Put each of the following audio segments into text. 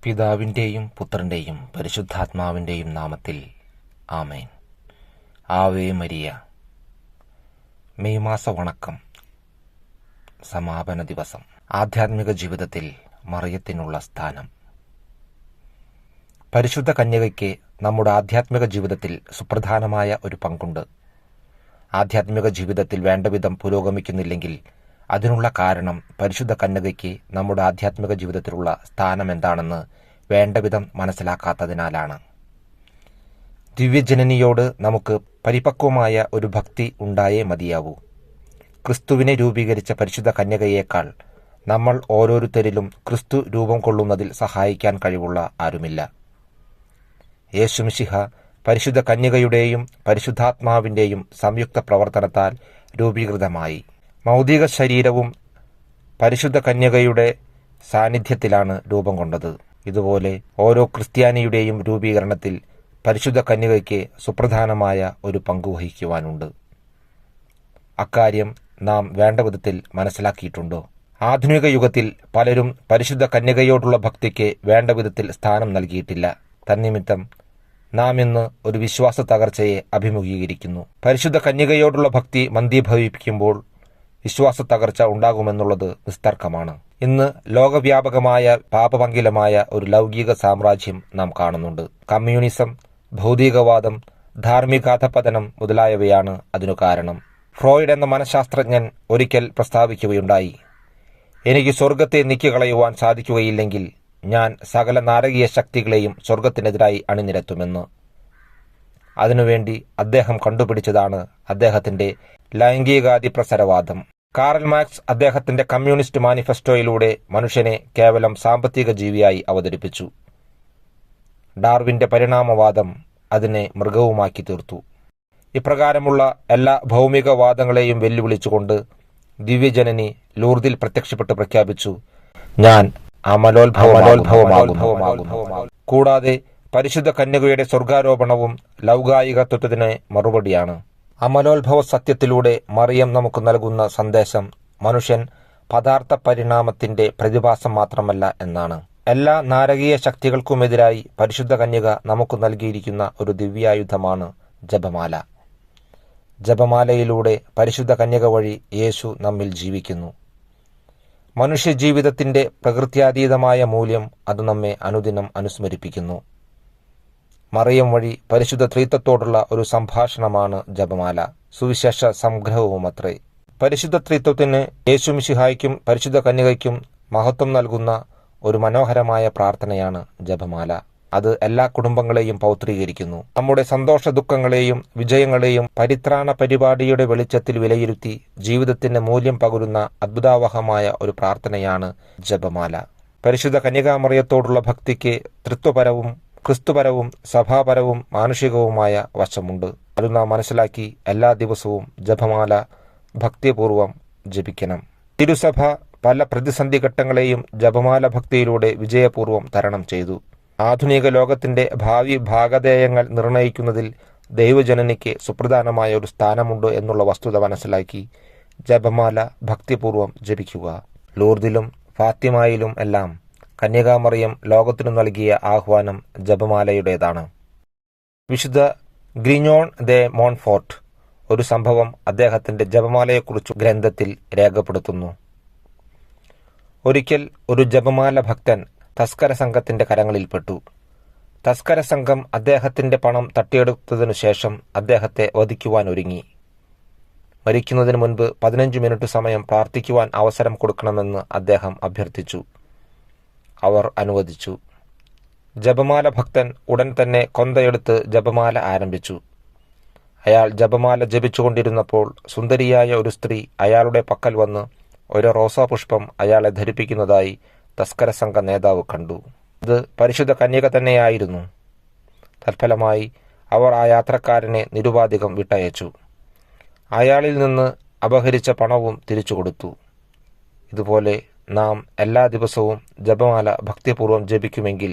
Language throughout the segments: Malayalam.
പിതാവിൻ്റെയും പുത്രൻ്റെയും പരിശുദ്ധാത്മാവിൻ്റെയും നാമത്തിൽ ആമേൻ. Ave Maria. മെയ് മാസ വണക്കം, സമാപന ദിവസം. ആധ്യാത്മിക ജീവിതത്തിൽ മറിയത്തിനുള്ള സ്ഥാനം. പരിശുദ്ധ കന്യകയ്ക്ക് നമ്മുടെ ആധ്യാത്മിക ജീവിതത്തിൽ സുപ്രധാനമായ ഒരു പങ്കുണ്ട്. ആധ്യാത്മിക ജീവിതത്തിൽ വേണ്ടവിധം പുരോഗമിക്കുന്നില്ലെങ്കിൽ അതിനുള്ള കാരണം പരിശുദ്ധ കന്യകയ്ക്ക് നമ്മുടെ ആധ്യാത്മിക ജീവിതത്തിലുള്ള സ്ഥാനം എന്താണെന്ന് വേണ്ടവിധം മനസ്സിലാക്കാത്തതിനാലാണ്. ദിവ്യജനനിയോട് നമുക്ക് പരിപക്വമായ ഒരു ഭക്തി ഉണ്ടായേ മതിയാവൂ. ക്രിസ്തുവിനെ രൂപീകരിച്ച പരിശുദ്ധ കന്യകയേക്കാൾ നമ്മൾ ഓരോരുത്തരിലും ക്രിസ്തു രൂപം കൊള്ളുന്നതിൽ സഹായിക്കാൻ കഴിവുള്ള ആരുമില്ല. യേശുമിശിഹ പരിശുദ്ധ കന്യകയുടെയും പരിശുദ്ധാത്മാവിൻ്റെയും സംയുക്ത പ്രവർത്തനത്താൽ രൂപീകൃതമായി. ഭൗതിക ശരീരവും പരിശുദ്ധ കന്യകയുടെ സാന്നിധ്യത്തിലാണ് രൂപം കൊണ്ടത്. ഇതുപോലെ ഓരോ ക്രിസ്ത്യാനിയുടെയും രൂപീകരണത്തിൽ പരിശുദ്ധ കന്യകയ്ക്ക് സുപ്രധാനമായ ഒരു പങ്കുവഹിക്കുവാനുണ്ട്. അക്കാര്യം നാം വേണ്ട വിധത്തിൽ മനസ്സിലാക്കിയിട്ടുണ്ടോ? ആധുനിക യുഗത്തിൽ പലരും പരിശുദ്ധ കന്യകയോടുള്ള ഭക്തിക്ക് വേണ്ട വിധത്തിൽ സ്ഥാനം നൽകിയിട്ടില്ല. തന്നിമിത്തം നാം ഇന്ന് ഒരു വിശ്വാസ തകർച്ചയെ അഭിമുഖീകരിക്കുന്നു. പരിശുദ്ധ കന്യകയോടുള്ള ഭക്തി മന്ദീഭവിപ്പിക്കുമ്പോൾ വിശ്വാസ തകർച്ച ഉണ്ടാകുമെന്നുള്ളത് നിസ്തർക്കമാണ്. ഇന്ന് ലോകവ്യാപകമായ പാപപങ്കിലമായ ഒരു ലൗകിക സാമ്രാജ്യം നാം കാണുന്നുണ്ട്. കമ്മ്യൂണിസം, ഭൗതികവാദം, ധാർമ്മികാധപതനം മുതലായവയാണ് അതിനു കാരണം. ഫ്രോയിഡ് എന്ന മനഃശാസ്ത്രജ്ഞൻ ഒരിക്കൽ പ്രസ്താവിക്കുകയുണ്ടായി, എനിക്ക് സ്വർഗത്തെ നീക്കിക്കളയുവാൻ സാധിക്കുകയില്ലെങ്കിൽ ഞാൻ സകല നാരകീയ ശക്തികളെയും സ്വർഗത്തിനെതിരായി അണിനിരത്തുമെന്ന്. അതിനുവേണ്ടി അദ്ദേഹം കണ്ടുപിടിച്ചതാണ് അദ്ദേഹത്തിന്റെ ലൈംഗികാതിപ്രസരവാദം. കാറൽ മാർക്സ് അദ്ദേഹത്തിന്റെ കമ്മ്യൂണിസ്റ്റ് മാനിഫെസ്റ്റോയിലൂടെ മനുഷ്യനെ കേവലം സാമ്പത്തിക ജീവിയായി അവതരിപ്പിച്ചു. ഡാർവിന്റെ പരിണാമവാദം അതിനെ മൃഗവുമാക്കി തീർത്തു. ഇപ്രകാരമുള്ള എല്ലാ ഭൗമികവാദങ്ങളെയും വെല്ലുവിളിച്ചുകൊണ്ട് ദിവ്യജനനി ലൂർദിൽ പ്രത്യക്ഷപ്പെട്ട് പ്രഖ്യാപിച്ചു, ഞാൻ അമലോത്ഭവമാകുന്നു. കൂടാതെ പരിശുദ്ധ കന്യകയുടെ സ്വർഗാരോപണവും ലൗകായികത്വത്തിന് മറുപടിയാണ്. അമലോത്ഭവ സത്യത്തിലൂടെ മറിയം നമുക്ക് നൽകുന്ന സന്ദേശം മനുഷ്യൻ പദാർത്ഥ പരിണാമത്തിന്റെ പ്രതിഭാസം മാത്രമല്ല എന്നാണ്. എല്ലാ നാരകീയ ശക്തികൾക്കുമെതിരായി പരിശുദ്ധ കന്യക നമുക്ക് നൽകിയിരിക്കുന്ന ഒരു ദിവ്യായുധമാണ് ജപമാല. ജപമാലയിലൂടെ പരിശുദ്ധ കന്യക വഴി യേശു നമ്മിൽ ജീവിക്കുന്നു. മനുഷ്യജീവിതത്തിന്റെ പ്രകൃത്യാതീതമായ മൂല്യം അത് നമ്മെ അനുദിനം അനുസ്മരിപ്പിക്കുന്നു. മറിയം വഴി പരിശുദ്ധ ത്രിത്വത്തോടുള്ള ഒരു സംഭാഷണമാണ് ജപമാല. സുവിശേഷ സംഗ്രഹവുമത്രേ. പരിശുദ്ധ ത്രിത്വത്തിന്, യേശുമിശിഹായ്ക്കും പരിശുദ്ധ കന്യകയ്ക്കും മഹത്വം നൽകുന്ന ഒരു മനോഹരമായ പ്രാർത്ഥനയാണ് ജപമാല. അത് എല്ലാ കുടുംബങ്ങളെയും പൗത്രീകരിക്കുന്നു. നമ്മുടെ സന്തോഷ ദുഃഖങ്ങളെയും വിജയങ്ങളെയും പരിത്രാണ പരിപാടിയുടെ വെളിച്ചത്തിൽ വിലയിരുത്തി ജീവിതത്തിന് മൂല്യം പകരുന്ന അദ്ഭുതാവഹമായ ഒരു പ്രാർത്ഥനയാണ് ജപമാല. പരിശുദ്ധ കന്യകാമറിയത്തോടുള്ള ഭക്തിക്ക് ത്രിത്വപരവും ക്രിസ്തുപരവും സഭാപരവും മാനുഷികവുമായ വശമുണ്ട്. അത് നാം മനസ്സിലാക്കി എല്ലാ ദിവസവും ജപമാല ഭക്തിപൂർവം ജപിക്കണം. തിരുസഭ പല പ്രതിസന്ധി ഘട്ടങ്ങളെയും ജപമാല ഭക്തിയിലൂടെ വിജയപൂർവം തരണം ചെയ്തു. ആധുനിക ലോകത്തിന്റെ ഭാവി ഭാഗധേയങ്ങൾ നിർണയിക്കുന്നതിൽ ദൈവജനനിക്ക് സുപ്രധാനമായ ഒരു സ്ഥാനമുണ്ട് എന്നുള്ള വസ്തുത മനസ്സിലാക്കി ജപമാല ഭക്തിപൂർവം ജപിക്കുക. ലൂർദിലും ഫാത്തിമയിലും എല്ലാം കന്യകാമറിയം ലോകത്തിനു നൽകിയ ആഹ്വാനം ജപമാലയുടേതാണ്. വിശുദ്ധ ഗ്രിഞ്ഞോൺ ദെ മോൺഫോർട്ട് ഒരു സംഭവം അദ്ദേഹത്തിന്റെ ജപമാലയെക്കുറിച്ച് ഗ്രന്ഥത്തിൽ രേഖപ്പെടുത്തുന്നു. ഒരിക്കൽ ഒരു ജപമാല ഭക്തൻ തസ്കര സംഘത്തിന്റെ കരങ്ങളിൽപ്പെട്ടു. തസ്കര സംഘം അദ്ദേഹത്തിന്റെ പണം തട്ടിയെടുത്തതിനു ശേഷം അദ്ദേഹത്തെ വധിക്കുവാൻ ഒരുങ്ങി. മരിക്കുന്നതിന് മുൻപ് 15 മിനിറ്റ് സമയം പ്രാർത്ഥിക്കുവാൻ അവസരം കൊടുക്കണമെന്ന് അദ്ദേഹം അഭ്യർത്ഥിച്ചു. അവർ അനുവദിച്ചു. ജപമാല ഭക്തൻ ഉടൻ തന്നെ കൊന്തയെടുത്ത് ജപമാല ആരംഭിച്ചു. അയാൾ ജപമാല ജപിച്ചുകൊണ്ടിരുന്നപ്പോൾ സുന്ദരിയായ ഒരു സ്ത്രീ അയാളുടെ പക്കൽ വന്ന് ഒരു റോസാപുഷ്പം അയാളെ ധരിപ്പിക്കുന്നതായി തസ്കര സംഘ നേതാവ് കണ്ടു. ഇത് പരിശുദ്ധ കന്യക തന്നെയായിരുന്നു. തൽഫലമായി അവർ ആ യാത്രക്കാരനെ നിരുപാധികം വിട്ടയച്ചു. അയാളിൽ നിന്ന് അപഹരിച്ച പണവും തിരിച്ചു കൊടുത്തു. ഇതുപോലെ നാം എല്ലാ ദിവസവും ജപമാല ഭക്തിപൂർവ്വം ജപിക്കുമെങ്കിൽ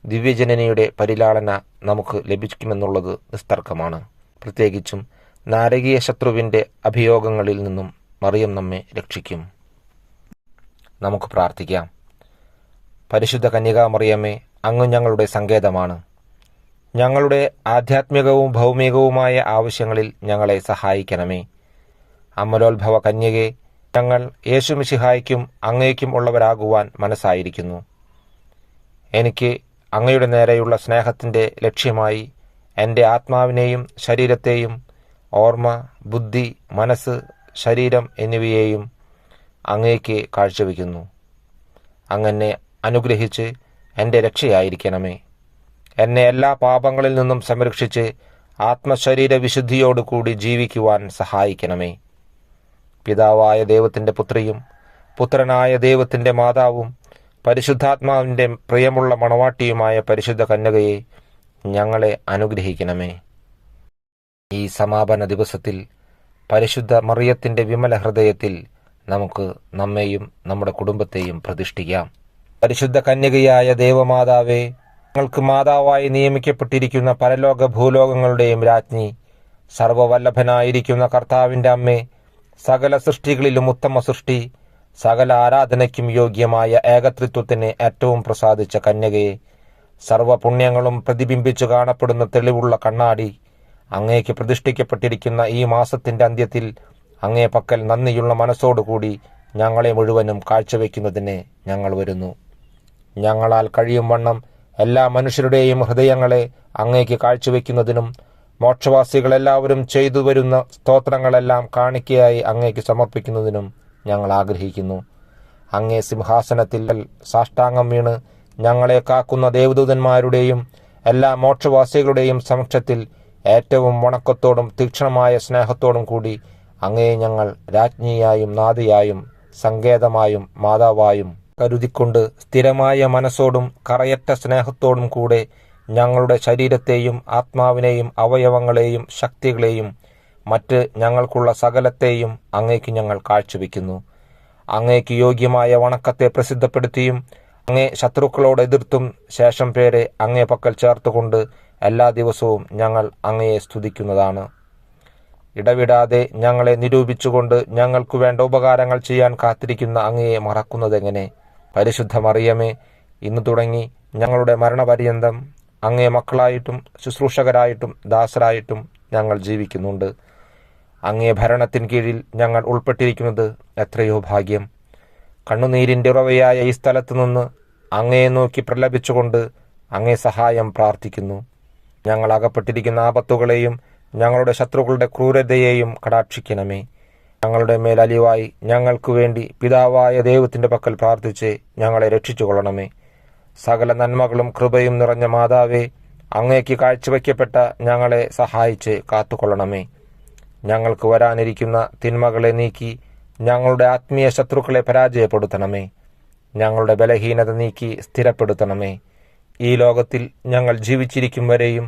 ദിവ്യജനനിയുടെ പരിലാളന നമുക്ക് ലഭിക്കുമെന്നുള്ളത് നിസ്തർക്കമാണ്. പ്രത്യേകിച്ചും നാരകീയ ശത്രുവിൻ്റെ അഭിയോഗങ്ങളിൽ നിന്നും മറിയം നമ്മെ രക്ഷിക്കും. നമുക്ക് പ്രാർത്ഥിക്കാം. പരിശുദ്ധ കന്യകാമറിയമേ, അങ്ങ് ഞങ്ങളുടെ സങ്കേതമാണ്. ഞങ്ങളുടെ ആധ്യാത്മികവും ഭൗമികവുമായ ആവശ്യങ്ങളിൽ ഞങ്ങളെ സഹായിക്കണമേ. അമലോത്ഭവ കന്യകെ, ഞങ്ങൾ യേശുമിശിഹായ്ക്കും അങ്ങേക്കും ഉള്ളവരാകുവാൻ മനസ്സായിരിക്കുന്നു. എനിക്ക് അങ്ങയുടെ നേരെയുള്ള സ്നേഹത്തിൻ്റെ ലക്ഷ്യമായി എൻ്റെ ആത്മാവിനെയും ശരീരത്തെയും, ഓർമ്മ, ബുദ്ധി, മനസ്സ്, ശരീരം എന്നിവയെയും അങ്ങേക്ക് കാഴ്ചവെക്കുന്നു. അങ്ങനെ അനുഗ്രഹിച്ച് എൻ്റെ രക്ഷയായിരിക്കണമേ. എന്നെ എല്ലാ പാപങ്ങളിൽ നിന്നും സംരക്ഷിച്ച് ആത്മശരീര വിശുദ്ധിയോടുകൂടി ജീവിക്കുവാൻ സഹായിക്കണമേ. പിതാവായ ദൈവത്തിൻ്റെ പുത്രിയും പുത്രനായ ദൈവത്തിൻ്റെ മാതാവും പരിശുദ്ധാത്മാവിൻ്റെ പ്രിയമുള്ള മണവാട്ടിയുമായ പരിശുദ്ധ കന്യകയെ ഞങ്ങളെ അനുഗ്രഹിക്കണമേ. ഈ സമാപന ദിവസത്തിൽ പരിശുദ്ധ മറിയത്തിൻ്റെ വിമല ഹൃദയത്തിൽ നമുക്ക് നമ്മെയും നമ്മുടെ കുടുംബത്തെയും പ്രതിഷ്ഠിക്കാം. പരിശുദ്ധ കന്യകയായ ദൈവമാതാവേ, ഞങ്ങൾക്ക് മാതാവായി നിയമിക്കപ്പെട്ടിരിക്കുന്ന പരലോക ഭൂലോകങ്ങളുടെയും രാജ്ഞി, സർവവല്ലഭനായിരിക്കുന്ന കർത്താവിൻ്റെ അമ്മേ, സകല സൃഷ്ടികളിലും ഉത്തമ സൃഷ്ടി, സകല ആരാധനയ്ക്കും യോഗ്യമായ ഏകത്രിത്വത്തിന് ഏറ്റവും പ്രസാദിച്ച കന്യകയെ, സർവപുണ്യങ്ങളും പ്രതിബിംബിച്ചു കാണപ്പെടുന്ന തെളിവുള്ള കണ്ണാടി, അങ്ങേക്ക് പ്രതിഷ്ഠിക്കപ്പെട്ടിരിക്കുന്ന ഈ മാസത്തിൻ്റെ അന്ത്യത്തിൽ അങ്ങേ പക്കൽ നന്ദിയുള്ള മനസ്സോടുകൂടി ഞങ്ങളെ മുഴുവനും കാഴ്ചവെക്കുന്നതിന് ഞങ്ങൾ വരുന്നു. ഞങ്ങളാൽ കഴിയും വണ്ണം എല്ലാ മനുഷ്യരുടെയും ഹൃദയങ്ങളെ അങ്ങേക്ക് കാഴ്ചവെക്കുന്നതിനും മോക്ഷവാസികളെല്ലാവരും ചെയ്തു വരുന്ന സ്തോത്രങ്ങളെല്ലാം കാണിക്കയായി അങ്ങേക്ക് സമർപ്പിക്കുന്നതിനും ഞങ്ങൾ ആഗ്രഹിക്കുന്നു. അങ്ങേ സിംഹാസനത്തിൽ സാഷ്ടാംഗം വീണ് ഞങ്ങളെ കാക്കുന്ന ദേവദൂതന്മാരുടെയും എല്ലാ മോക്ഷവാസികളുടെയും സമക്ഷത്തിൽ ഏറ്റവും വണക്കത്തോടും തീക്ഷ്ണമായ സ്നേഹത്തോടും കൂടി അങ്ങയെ ഞങ്ങൾ രാജ്ഞിയായും നാദിയായും സങ്കേതമായും മാതാവായും കരുതിക്കൊണ്ട് സ്ഥിരമായ മനസ്സോടും കറയറ്റ സ്നേഹത്തോടും കൂടെ ഞങ്ങളുടെ ശരീരത്തെയും ആത്മാവിനെയും അവയവങ്ങളെയും ശക്തികളെയും മറ്റ് ഞങ്ങൾക്കുള്ള സകലത്തെയും അങ്ങേക്ക് ഞങ്ങൾ കാഴ്ചവെക്കുന്നു. അങ്ങേക്ക് യോഗ്യമായ വണക്കത്തെ പ്രസിദ്ധപ്പെടുത്തിയും അങ്ങേ ശത്രുക്കളോട് എതിർത്തും ശേഷം പേരെ അങ്ങേ പക്കൽ ചേർത്തുകൊണ്ട് എല്ലാ ദിവസവും ഞങ്ങൾ അങ്ങയെ സ്തുതിക്കുന്നതാണ്. ഇടവിടാതെ ഞങ്ങളെ നിരൂപിച്ചുകൊണ്ട് ഞങ്ങൾക്കു വേണ്ട ഉപകാരങ്ങൾ ചെയ്യാൻ കാത്തിരിക്കുന്ന അങ്ങയെ മറക്കുന്നതെങ്ങനെ? പരിശുദ്ധ മറിയമേ, ഇന്നു തുടങ്ങി ഞങ്ങളുടെ മരണപര്യന്തം അങ്ങേ മക്കളായിട്ടും ശുശ്രൂഷകരായിട്ടും ദാസരായിട്ടും ഞങ്ങൾ ജീവിക്കുന്നുണ്ട്. അങ്ങേ ഭരണത്തിൻ കീഴിൽ ഞങ്ങൾ ഉൾപ്പെട്ടിരിക്കുന്നത് എത്രയോ ഭാഗ്യം. കണ്ണുനീരിൻ്റെ ഉറവയായ ഈ സ്ഥലത്തു നിന്ന് അങ്ങയെ നോക്കി പ്രലപിച്ചുകൊണ്ട് അങ്ങേ സഹായം പ്രാർത്ഥിക്കുന്നു. ഞങ്ങൾ അകപ്പെട്ടിരിക്കുന്ന ആപത്തുകളെയും ഞങ്ങളുടെ ശത്രുക്കളുടെ ക്രൂരതയെയും കടാക്ഷിക്കണമേ. ഞങ്ങളുടെ മേൽ അലിവായി ഞങ്ങൾക്കു വേണ്ടി പിതാവായ ദൈവത്തിൻ്റെ പക്കൽ പ്രാർത്ഥിച്ച് ഞങ്ങളെ രക്ഷിച്ചു കൊള്ളണമേ. സകല നന്മകളും കൃപയും നിറഞ്ഞ മാതാവേ, അങ്ങേക്ക് കാഴ്ചവെക്കപ്പെട്ട ഞങ്ങളെ സഹായിച്ച് കാത്തുകൊള്ളണമേ. ഞങ്ങൾക്ക് വരാനിരിക്കുന്ന തിന്മകളെ നീക്കി ഞങ്ങളുടെ ആത്മീയ ശത്രുക്കളെ പരാജയപ്പെടുത്തണമേ. ഞങ്ങളുടെ ബലഹീനത നീക്കി സ്ഥിരപ്പെടുത്തണമേ. ഈ ലോകത്തിൽ ഞങ്ങൾ ജീവിച്ചിരിക്കും വരെയും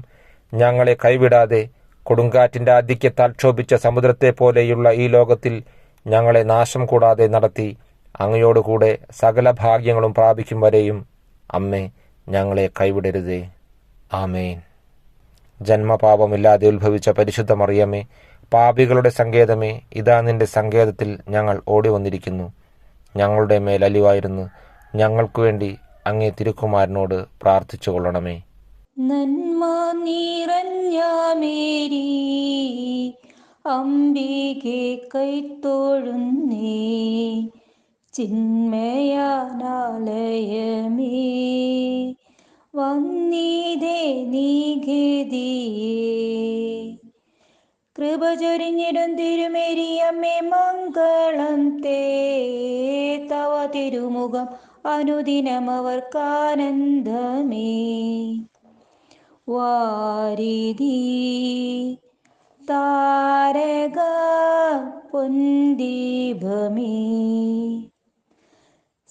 ഞങ്ങളെ കൈവിടാതെ കൊടുങ്കാറ്റിൻ്റെ ആധിക്യത്താൽ ക്ഷോഭിച്ച സമുദ്രത്തെ പോലെയുള്ള ഈ ലോകത്തിൽ ഞങ്ങളെ നാശം കൂടാതെ നടത്തി അങ്ങയോടുകൂടെ സകല ഭാഗ്യങ്ങളും പ്രാപിക്കും വരെയും അമ്മേ, ഞങ്ങളെ കൈവിടരുതേ. ആമേൻ. ജന്മപാപമില്ലാതെ ഉത്ഭവിച്ച പരിശുദ്ധ മറിയമേ, പാപികളുടെ സങ്കേതമേ, ഇതാ നിന്റെ സങ്കേതത്തിൽ ഞങ്ങൾ ഓടി വന്നിരിക്കുന്നു. ഞങ്ങളുടെ മേൽ അലിവായിരുന്നു ഞങ്ങൾക്കു വേണ്ടി അങ്ങേ തിരുക്കുമാരനോട് പ്രാർത്ഥിച്ചു കൊള്ളണമേ. നന്മ നിറഞ്ഞ മേരി അംബികെ കൈത്തൊഴുന്നേ, ചിന്മയാനാലയമേ വന്നിതേ നീഗതിയേ. കൃപ ചൊരിഞ്ഞിടും തിരുമേരിയമ്മേ മംഗളം തേ, തവ തിരുമുഖം അനുദിനമവർക്കാനന്ദമേ. വാരിധി താരക പൊൻദീപമേ,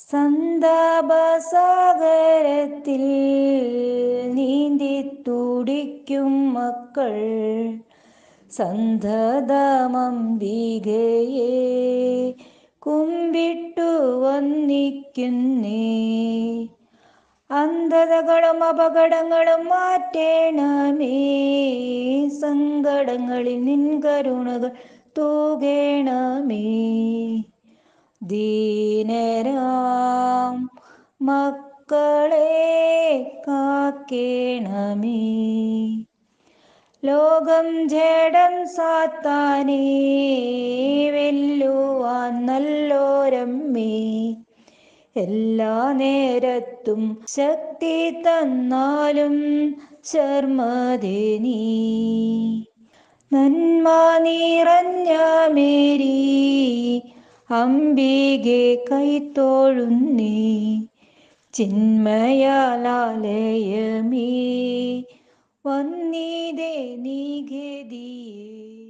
സന്താപസാഗരത്തിൽ നീന്തി തുടിക്കും മക്കൾ സന്തതമംബികയെ കുമ്പിട്ടു വന്നിക്കുന്നേ. അന്ധതകളും അപകടങ്ങളും മാറ്റേണമേ, സങ്കടങ്ങളിൽ നിൻ കരുണകൾ തൂകേണമേ. ദീനരാം മക്ക കാക്കേണമേ. ലോകം ജഡം സാത്താനേ വെല്ലുവാൻ നല്ലോരമ്മേ. എല്ലാ നേരത്തും ശക്തി തന്നാലും ശർമ്മദേ നീ. നന്മ നിറഞ്ഞ മേരി അംബികെ കൈത്തോഴുന്നേ. ചിന്മയാലാലയമേ വന്നിതേ നീ ഗതിയേ.